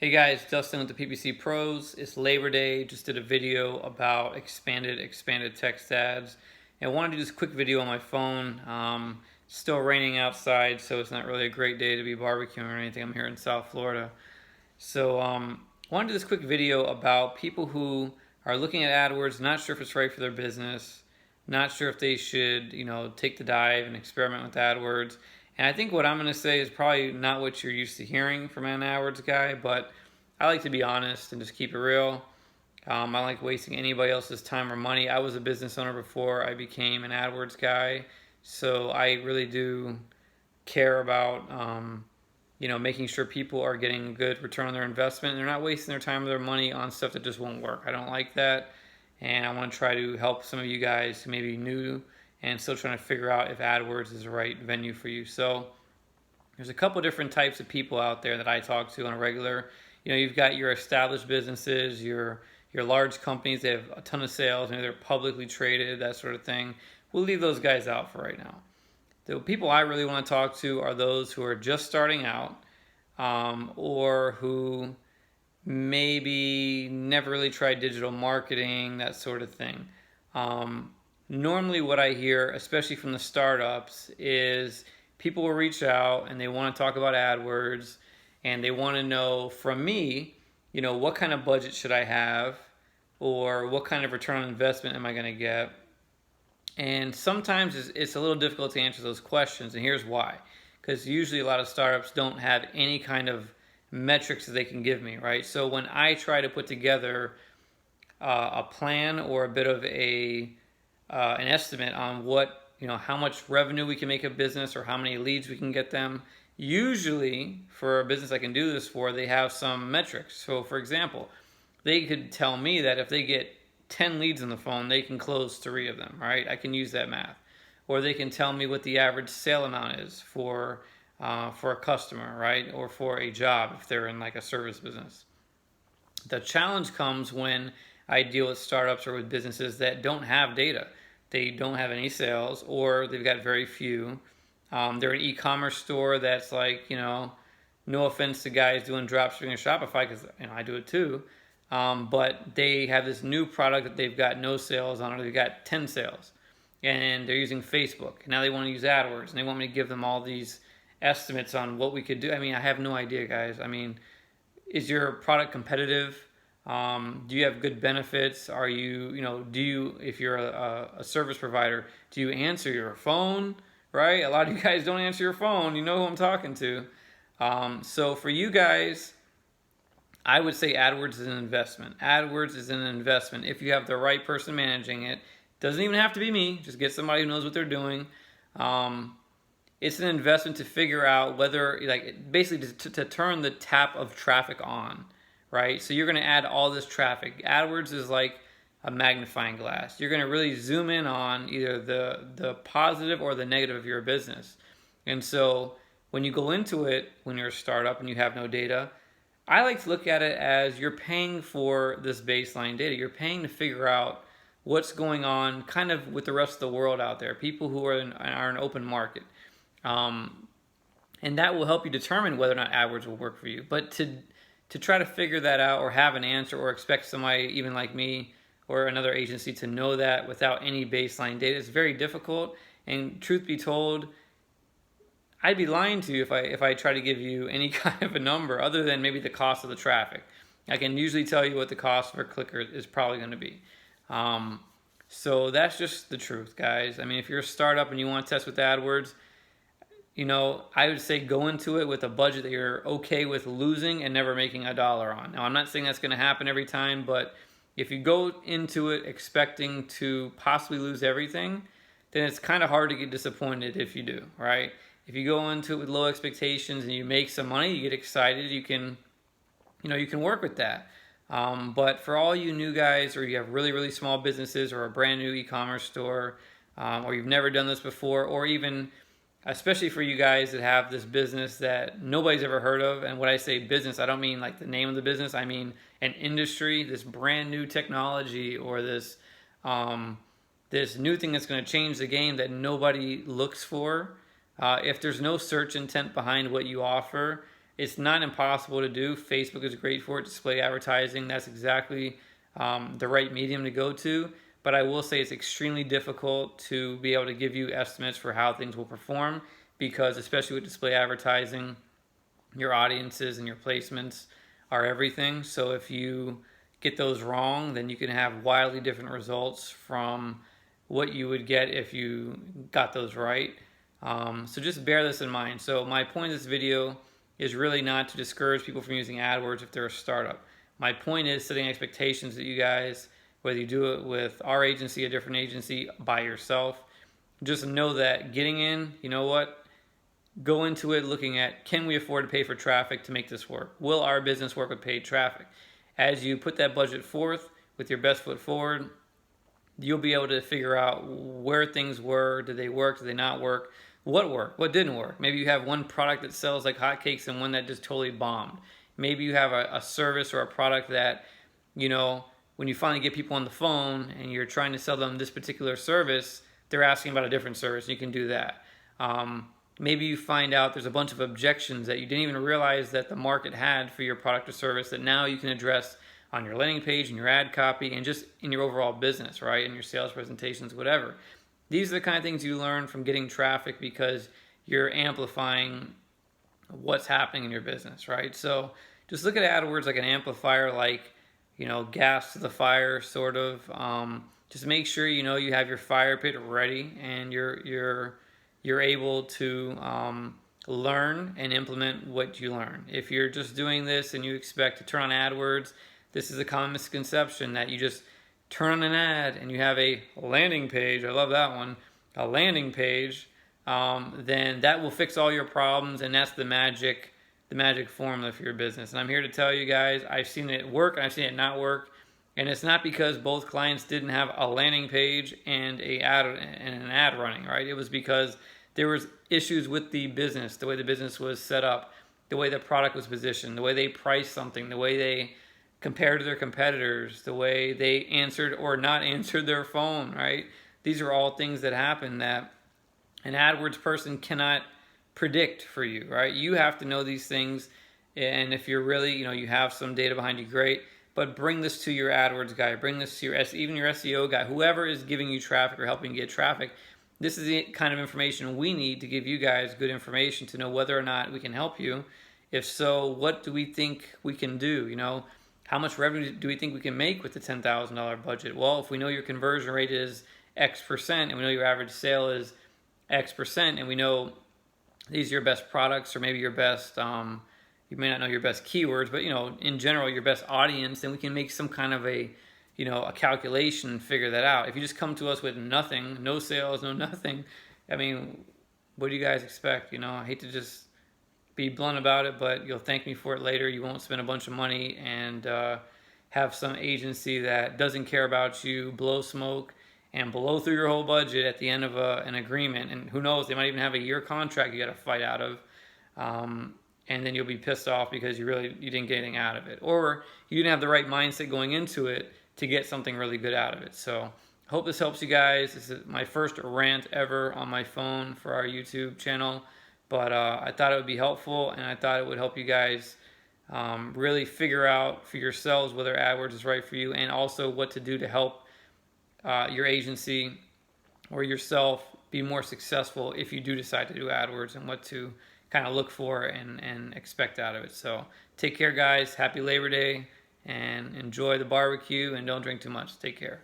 Hey guys, Dustin with the PPC Pros. It's Labor Day. Just did a video about expanded text ads, and I wanted to do this quick video on my phone. Still raining outside, so it's not really a great day to be barbecuing or anything. I'm here in South Florida, so wanted to do this quick video about people who are looking at AdWords, not sure if it's right for their business, not sure if they should, take the dive and experiment with AdWords. And I think what I'm going to say is probably not what you're used to hearing from an AdWords guy, but I like to be honest and just keep it real. I don't like wasting anybody else's time or money. I was a business owner before I became an AdWords guy, so I really do care about making sure people are getting a good return on their investment and they're not wasting their time or their money on stuff that just won't work. I don't like that, and I want to try to help some of you guys who may be new and still trying to figure out if AdWords is the right venue for you. So there's a couple different types of people out there that I talk to on a regular. You've got your established businesses, your large companies. They have a ton of sales, maybe they're publicly traded, that sort of thing. We'll leave those guys out for right now. The people I really want to talk to are those who are just starting out, or who maybe never really tried digital marketing, that sort of thing. Normally what I hear, especially from the startups, is people will reach out and they want to talk about AdWords and they want to know from me, what kind of budget should I have, or what kind of return on investment am I going to get? And sometimes it's a little difficult to answer those questions, and here's why. Because usually a lot of startups don't have any kind of metrics that they can give me, right? So when I try to put together a plan or a bit of an estimate on how much revenue we can make a business or how many leads we can get them, usually for a business I can do this for, they have some metrics. So for example, they could tell me that if they get 10 leads on the phone, they can close 3 of them, right? I can use that math. Or they can tell me what the average sale amount is for a customer, right? Or for a job if they're in like a service business. The challenge comes when I deal with startups or with businesses that don't have data. They don't have any sales, or they've got very few. They're an e-commerce store that's like, no offense to guys doing dropshipping or Shopify, because I do it too. But they have this new product that they've got no sales on, or they've got 10 sales, and they're using Facebook. And now they want to use AdWords, and they want me to give them all these estimates on what we could do. I have no idea, guys. Is your product competitive? Do you have good benefits? Are you, if you're a service provider, do you answer your phone, right? A lot of you guys don't answer your phone. You know who I'm talking to. So for you guys, I would say AdWords is an investment. AdWords is an investment if you have the right person managing it. Doesn't even have to be me. Just get somebody who knows what they're doing. It's an investment to figure out whether, basically to turn the tap of traffic on, right? So you're going to add all this traffic. AdWords is like a magnifying glass. You're going to really zoom in on either the positive or the negative of your business. And so when you go into it, when you're a startup and you have no data, I like to look at it as you're paying for this baseline data. You're paying to figure out what's going on kind of with the rest of the world out there, people who are an open market. And that will help you determine whether or not AdWords will work for you. But to try to figure that out or have an answer or expect somebody even like me or another agency to know that without any baseline data is very difficult. And truth be told, I'd be lying to you if I try to give you any kind of a number other than maybe the cost of the traffic. I can usually tell you what the cost of a clicker is probably going to be. So that's just the truth, guys. If you're a startup and you want to test with AdWords, I would say go into it with a budget that you're okay with losing and never making $1 on. Now, I'm not saying that's going to happen every time, but if you go into it expecting to possibly lose everything, then it's kind of hard to get disappointed if you do, right? If you go into it with low expectations and you make some money, you get excited, you can work with that. But for all you new guys, or you have really, really small businesses or a brand new e-commerce store, or you've never done this before, or even especially for you guys that have this business that nobody's ever heard of. And when I say business, I don't mean like the name of the business. I mean an industry, this brand new technology, or this new thing that's going to change the game that nobody looks for. If there's no search intent behind what you offer, It's not impossible to do. Facebook is great for it, display advertising. That's exactly the right medium to go to. But I will say it's extremely difficult to be able to give you estimates for how things will perform, because especially with display advertising, your audiences and your placements are everything. So if you get those wrong, then you can have wildly different results from what you would get if you got those right. So just bear this in mind. So my point of this video is really not to discourage people from using AdWords if they're a startup. My point is setting expectations that you guys, whether you do it with our agency, a different agency, by yourself, just know that getting in, you know what, go into it looking at, can we afford to pay for traffic to make this work? Will our business work with paid traffic? As you put that budget forth with your best foot forward, you'll be able to figure out where things were. Did they work? Did they not work? What worked? What didn't work? Maybe you have one product that sells like hotcakes and one that just totally bombed. Maybe you have a service or a product that, you know, when you finally get people on the phone and you're trying to sell them this particular service, they're asking about a different service. You can do that. Maybe you find out there's a bunch of objections that you didn't even realize that the market had for your product or service that now you can address on your landing page, in your ad copy, and just in your overall business, right? In your sales presentations, whatever. These are the kind of things you learn from getting traffic because you're amplifying what's happening in your business, right? So just look at AdWords like an amplifier, like, you know, gas to the fire, sort of. Just make sure you know you have your fire pit ready and you're able to learn and implement what you learn. If you're just doing this and you expect to turn on AdWords, this is a common misconception that you just turn on an ad and you have a landing page. I love that one. A landing page. Then that will fix all your problems, and that's the magic formula for your business. And I'm here to tell you guys, I've seen it work and I've seen it not work. And it's not because both clients didn't have a landing page and an ad running, right? It was because there was issues with the business, the way the business was set up, the way the product was positioned, the way they priced something, the way they compared to their competitors, the way they answered or not answered their phone, right? These are all things that happen that an AdWords person cannot predict for you, right? You have to know these things, and if you're really, you know, you have some data behind you, great, but bring this to your AdWords guy, bring this to even your SEO guy, whoever is giving you traffic or helping you get traffic. This is the kind of information we need to give you guys good information to know whether or not we can help you. If so, what do we think we can do? You know, how much revenue do we think we can make with the $10,000 budget? Well, if we know your conversion rate is X percent and we know your average sale is X percent and we know these are your best products or maybe your best, you may not know your best keywords, but, you know, in general, your best audience, then we can make some kind of a, you know, a calculation and figure that out. If you just come to us with nothing, no sales, no nothing, I mean, what do you guys expect? You know, I hate to just be blunt about it, but you'll thank me for it later. You won't spend a bunch of money and have some agency that doesn't care about you, blow smoke, and blow through your whole budget at the end of an agreement. And who knows, they might even have a year contract you got to fight out of. And then you'll be pissed off because you didn't get anything out of it. Or you didn't have the right mindset going into it to get something really good out of it. So I hope this helps you guys. This is my first rant ever on my phone for our YouTube channel. But I thought it would be helpful, and I thought it would help you guys really figure out for yourselves whether AdWords is right for you, and also what to do to help your agency or yourself be more successful if you do decide to do AdWords, and what to kind of look for and expect out of it. So take care, guys. Happy Labor Day, and enjoy the barbecue, and don't drink too much. Take care.